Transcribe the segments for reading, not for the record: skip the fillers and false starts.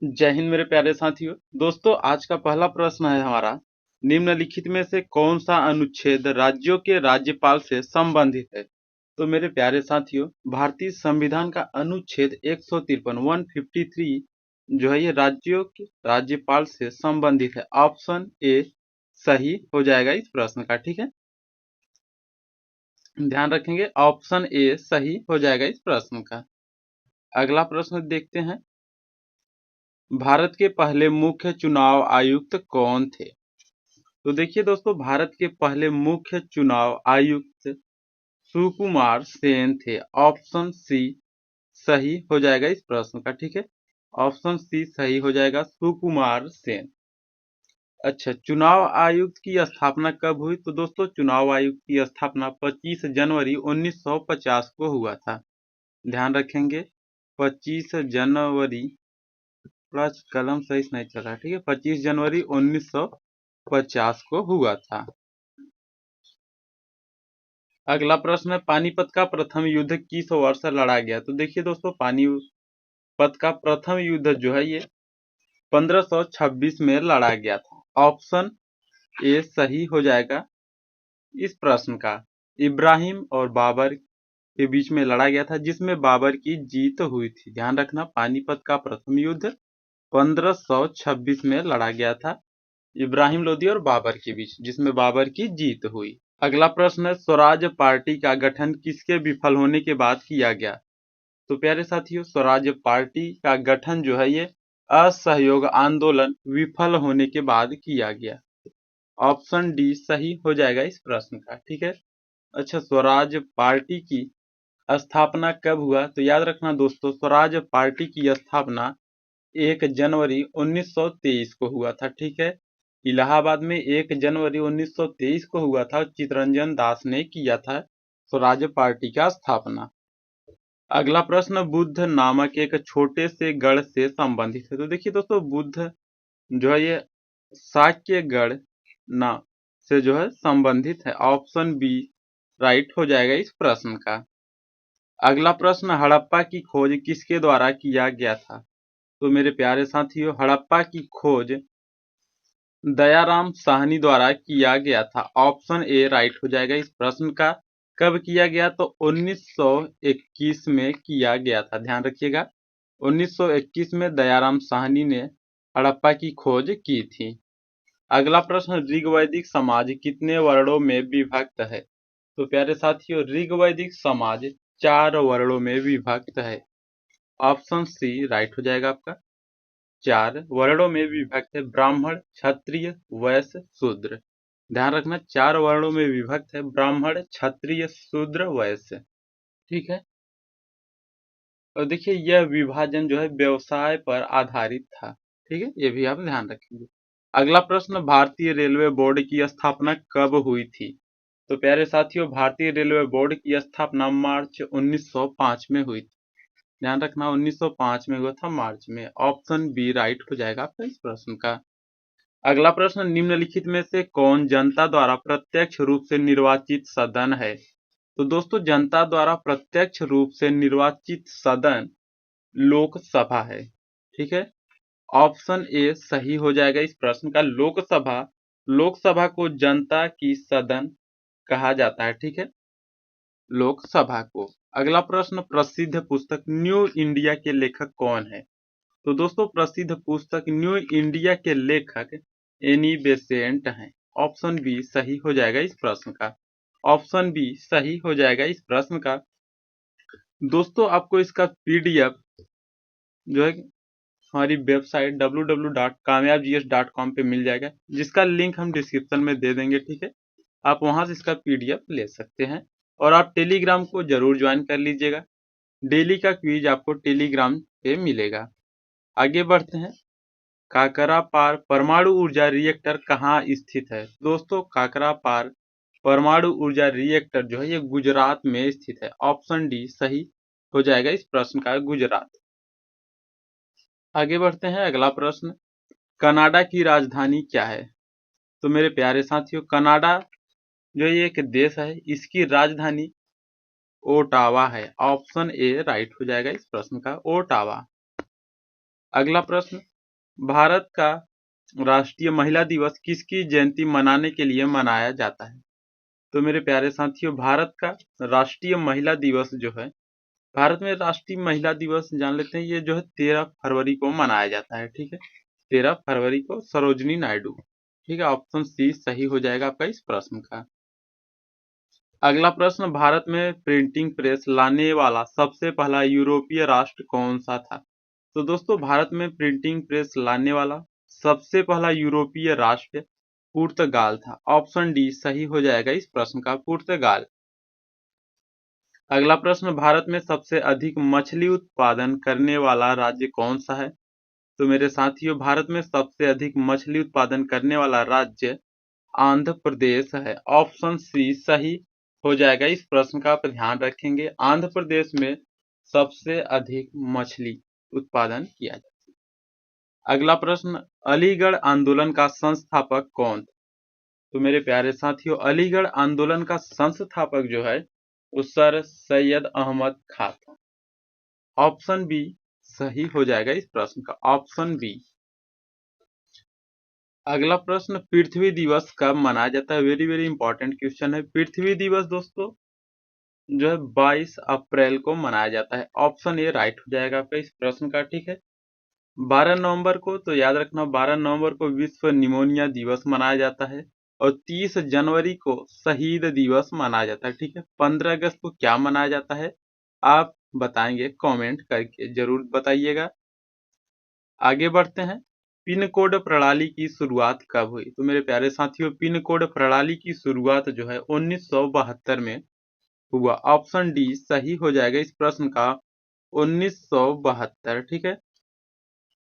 जय हिंद मेरे प्यारे साथियों। दोस्तों, आज का पहला प्रश्न है हमारा, निम्नलिखित में से कौन सा अनुच्छेद राज्यों के राज्यपाल से संबंधित है। तो मेरे प्यारे साथियों, भारतीय संविधान का अनुच्छेद 153 153 जो है ये राज्यों के राज्यपाल से संबंधित है। ऑप्शन ए सही हो जाएगा इस प्रश्न का। ठीक है, ध्यान रखेंगे, ऑप्शन ए सही हो जाएगा इस प्रश्न का। अगला प्रश्न देखते हैं, भारत के पहले मुख्य चुनाव आयुक्त कौन थे। तो देखिए दोस्तों, भारत के पहले मुख्य चुनाव आयुक्त सुकुमार सेन थे। ऑप्शन सी सही हो जाएगा इस प्रश्न का। ठीक है, ऑप्शन सी सही हो जाएगा, सुकुमार सेन। अच्छा, चुनाव आयुक्त की स्थापना कब हुई। तो दोस्तों, चुनाव आयुक्त की स्थापना 25 जनवरी 1950 को हुआ था। ध्यान रखेंगे, 25 जनवरी, थोड़ा कलम सही से नहीं चल रहा है। ठीक है, 25 जनवरी 1950 को हुआ था। अगला प्रश्न है, पानीपत का प्रथम युद्ध किस वर्ष लड़ा गया। तो देखिए दोस्तों, पानीपत का प्रथम युद्ध जो है ये 1526 में लड़ा गया था। ऑप्शन ए सही हो जाएगा इस प्रश्न का। इब्राहिम और बाबर के बीच में लड़ा गया था, जिसमें बाबर की जीत हुई थी। ध्यान रखना, पानीपत का प्रथम युद्ध 1526 में लड़ा गया था, इब्राहिम लोदी और बाबर के बीच, जिसमें बाबर की जीत हुई। अगला प्रश्न है, स्वराज पार्टी का गठन किसके विफल होने के बाद किया गया। तो प्यारे साथियों, स्वराज पार्टी का गठन जो है ये असहयोग आंदोलन विफल होने के बाद किया गया। ऑप्शन डी सही हो जाएगा इस प्रश्न का। ठीक है, अच्छा, स्वराज पार्टी की स्थापना कब हुआ। तो याद रखना दोस्तों, स्वराज पार्टी की स्थापना 1 जनवरी 1923 को हुआ था। ठीक है, इलाहाबाद में 1 जनवरी 1923 को हुआ था। चित्तरंजन दास ने किया था स्वराज पार्टी का स्थापना। अगला प्रश्न, बुद्ध नामक एक छोटे से गढ़ से संबंधित है। तो देखिए दोस्तों, बुद्ध जो है ये शाक्यगढ़ नाम से जो है संबंधित है। ऑप्शन बी राइट हो जाएगा इस प्रश्न का। अगला प्रश्न, हड़प्पा की खोज किसके द्वारा किया गया था। तो मेरे प्यारे साथियों, हड़प्पा की खोज दयाराम साहनी द्वारा किया गया था। ऑप्शन ए राइट हो जाएगा इस प्रश्न का। कब किया गया। तो 1921 में किया गया था। ध्यान रखिएगा, 1921 में दयाराम साहनी ने हड़प्पा की खोज की थी। अगला प्रश्न, ऋग्वैदिक समाज कितने वर्णों में विभक्त है। तो प्यारे साथियों, ऋग्वैदिक समाज 4 वर्णों में विभक्त है। ऑप्शन सी राइट हो जाएगा आपका। 4 वर्णों में विभक्त है, ब्राह्मण, क्षत्रिय, वैश्य, शूद्र। ध्यान रखना, 4 वर्णों में विभक्त है, ब्राह्मण, क्षत्रिय, शूद्र, वैश्य। ठीक है, और देखिए यह विभाजन जो है व्यवसाय पर आधारित था। ठीक है, ये भी आप ध्यान रखेंगे। अगला प्रश्न, भारतीय रेलवे बोर्ड की स्थापना कब हुई थी। तो प्यारे साथियों, भारतीय रेलवे बोर्ड की स्थापना मार्च 1905 में हुई थी। ध्यान रखना, 1905 में हुआ था, मार्च में। ऑप्शन बी राइट हो जाएगा आपका इस प्रश्न का। अगला प्रश्न, निम्नलिखित में से कौन जनता द्वारा प्रत्यक्ष रूप से निर्वाचित सदन है। तो दोस्तों, जनता द्वारा प्रत्यक्ष रूप से निर्वाचित सदन लोकसभा है। ठीक है, ऑप्शन ए सही हो जाएगा इस प्रश्न का। लोकसभा, लोकसभा को जनता की सदन कहा जाता है। ठीक है, लोकसभा को। अगला प्रश्न, प्रसिद्ध पुस्तक न्यू इंडिया के लेखक कौन है। तो दोस्तों, प्रसिद्ध पुस्तक न्यू इंडिया के लेखक एनी बेसेंट हैं। ऑप्शन बी सही हो जाएगा इस प्रश्न का। ऑप्शन बी सही हो जाएगा इस प्रश्न का। दोस्तों, आपको इसका पीडीएफ जो है हमारी वेबसाइट www.kamyabgs.com पे मिल जाएगा, जिसका लिंक हम डिस्क्रिप्शन में दे देंगे। ठीक है, आप वहां से इसका पीडीएफ ले सकते हैं। और आप टेलीग्राम को जरूर ज्वाइन कर लीजिएगा, डेली का क्विज आपको टेलीग्राम पे मिलेगा। आगे बढ़ते हैं, काकरा पार परमाणु ऊर्जा रिएक्टर कहाँ स्थित है। दोस्तों, काकरा पार परमाणु ऊर्जा रिएक्टर जो है ये गुजरात में स्थित है। ऑप्शन डी सही हो जाएगा इस प्रश्न का, गुजरात। आगे बढ़ते हैं, अगला प्रश्न, कनाडा की राजधानी क्या है। तो मेरे प्यारे साथियों, कनाडा जो ये एक देश है, इसकी राजधानी ओटावा है। ऑप्शन ए राइट हो जाएगा इस प्रश्न का, ओटावा। अगला प्रश्न, भारत का राष्ट्रीय महिला दिवस किसकी जयंती मनाने के लिए मनाया जाता है? तो मेरे प्यारे साथियों, भारत का राष्ट्रीय महिला दिवस जो है, भारत में राष्ट्रीय महिला दिवस जान लेते हैं, ये जो है 13 फरवरी को मनाया जाता है। ठीक है, 13 फरवरी को सरोजनी नायडू। ठीक है, ऑप्शन सी सही हो जाएगा आपका इस प्रश्न का। अगला प्रश्न, भारत में प्रिंटिंग प्रेस लाने वाला सबसे पहला यूरोपीय राष्ट्र कौन सा था? तो दोस्तों, भारत में प्रिंटिंग प्रेस लाने वाला सबसे पहला यूरोपीय राष्ट्र पुर्तगाल था। ऑप्शन डी सही हो जाएगा इस प्रश्न का, पुर्तगाल। अगला प्रश्न, भारत में सबसे अधिक मछली उत्पादन करने वाला राज्य कौन सा है? तो मेरे साथियों, भारत में सबसे अधिक मछली उत्पादन करने वाला राज्य आंध्र प्रदेश है। ऑप्शन सी सही हो जाएगा इस प्रश्न का, आप ध्यान रखेंगे। आंध्र प्रदेश में सबसे अधिक मछली उत्पादन किया जाता है। अगला प्रश्न, अलीगढ़ आंदोलन का संस्थापक कौन था? तो मेरे प्यारे साथियों, अलीगढ़ आंदोलन का संस्थापक जो है वो सर सैयद अहमद खां था। ऑप्शन बी सही हो जाएगा इस प्रश्न का, ऑप्शन बी। अगला प्रश्न, पृथ्वी दिवस कब मनाया जाता है? वेरी वेरी इंपॉर्टेंट क्वेश्चन है। पृथ्वी दिवस दोस्तों जो है 22 अप्रैल को मनाया जाता है। ऑप्शन ए राइट हो जाएगा आपका इस प्रश्न का। ठीक है, 12 नवंबर को, तो याद रखना 12 नवंबर को विश्व निमोनिया दिवस मनाया जाता है और 30 जनवरी को शहीद दिवस मनाया जाता है। ठीक है, 15 अगस्त को क्या मनाया जाता है आप बताएंगे, कमेंट करके जरूर बताइएगा। आगे बढ़ते हैं, पिन कोड प्रणाली की शुरुआत कब हुई? तो मेरे प्यारे साथियों, पिन कोड प्रणाली की शुरुआत जो है 1972 में हुआ। ऑप्शन डी सही हो जाएगा इस प्रश्न का, 1972। ठीक है,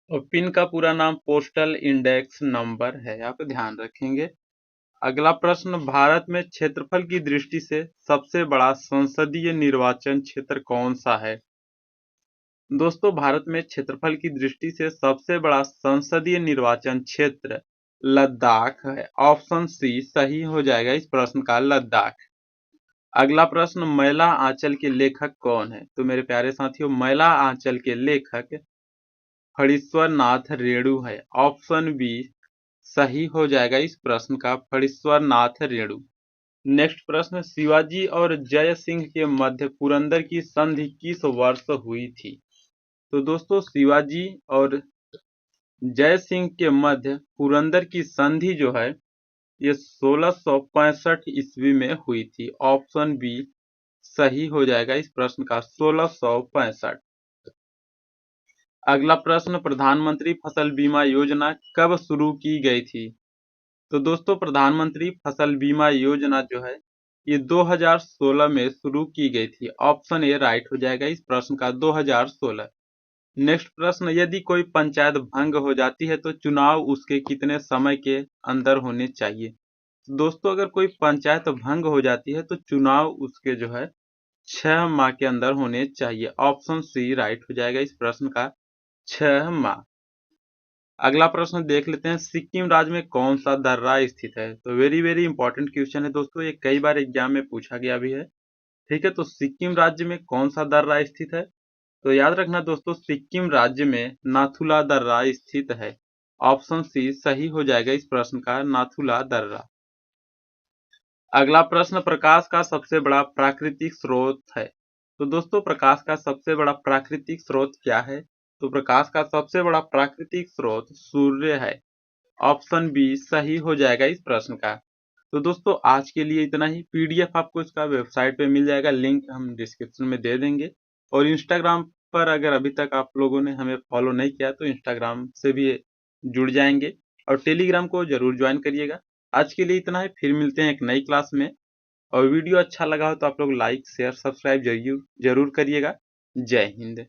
और पिन का पूरा नाम पोस्टल इंडेक्स नंबर है, आप ध्यान रखेंगे। अगला प्रश्न, भारत में क्षेत्रफल की दृष्टि से सबसे बड़ा संसदीय निर्वाचन क्षेत्र कौन सा है? दोस्तों, भारत में क्षेत्रफल की दृष्टि से सबसे बड़ा संसदीय निर्वाचन क्षेत्र लद्दाख है। ऑप्शन सी सही हो जाएगा इस प्रश्न का, लद्दाख। अगला प्रश्न, मैला आंचल के लेखक कौन है? तो मेरे प्यारे साथियों, मैला आंचल के लेखक फणीश्वर नाथ रेणु है। ऑप्शन बी सही हो जाएगा इस प्रश्न का, फणीश्वर नाथ रेणु। नेक्स्ट प्रश्न, शिवाजी और जय सिंह के मध्य पुरंदर की संधि किस वर्ष हुई थी? तो दोस्तों, शिवाजी और जय सिंह के मध्य पुरंदर की संधि जो है ये 1665 ईस्वी में हुई थी। ऑप्शन बी सही हो जाएगा इस प्रश्न का, 1665। अगला प्रश्न, प्रधानमंत्री फसल बीमा योजना कब शुरू की गई थी? तो दोस्तों, प्रधानमंत्री फसल बीमा योजना जो है ये 2016 में शुरू की गई थी। ऑप्शन ए राइट हो जाएगा इस प्रश्न का, 2016। नेक्स्ट प्रश्न, यदि कोई पंचायत भंग हो जाती है तो चुनाव उसके कितने समय के अंदर होने चाहिए? दोस्तों, अगर कोई पंचायत भंग हो जाती है तो चुनाव उसके जो है 6 माह के अंदर होने चाहिए। ऑप्शन सी राइट हो जाएगा इस प्रश्न का, 6 माह। अगला प्रश्न देख लेते हैं, सिक्किम राज्य में कौन सा दर्रा स्थित है? तो वेरी वेरी इंपॉर्टेंट क्वेश्चन है दोस्तों, ये कई बार एग्जाम में पूछा गया भी है। ठीक है, तो सिक्किम राज्य में कौन सा दर्रा स्थित है? तो याद रखना दोस्तों, सिक्किम राज्य में नाथुला दर्रा स्थित है। ऑप्शन सी सही हो जाएगा इस प्रश्न का, नाथुला दर्रा। अगला प्रश्न, प्रकाश का सबसे बड़ा प्राकृतिक स्रोत है। तो दोस्तों, प्रकाश का सबसे बड़ा प्राकृतिक स्रोत क्या है? तो प्रकाश का सबसे बड़ा प्राकृतिक स्रोत सूर्य है। ऑप्शन बी सही हो जाएगा इस प्रश्न का। तो दोस्तों, आज के लिए इतना ही। पीडीएफ आपको इसका वेबसाइट पे मिल जाएगा, लिंक हम डिस्क्रिप्शन में दे देंगे। और इंस्टाग्राम पर अगर अभी तक आप लोगों ने हमें फॉलो नहीं किया तो इंस्टाग्राम से भी जुड़ जाएंगे और टेलीग्राम को जरूर ज्वाइन करिएगा। आज के लिए इतना है, फिर मिलते हैं एक नई क्लास में। और वीडियो अच्छा लगा हो तो आप लोग लाइक शेयर सब्सक्राइब जरूर करिएगा। जय हिंद।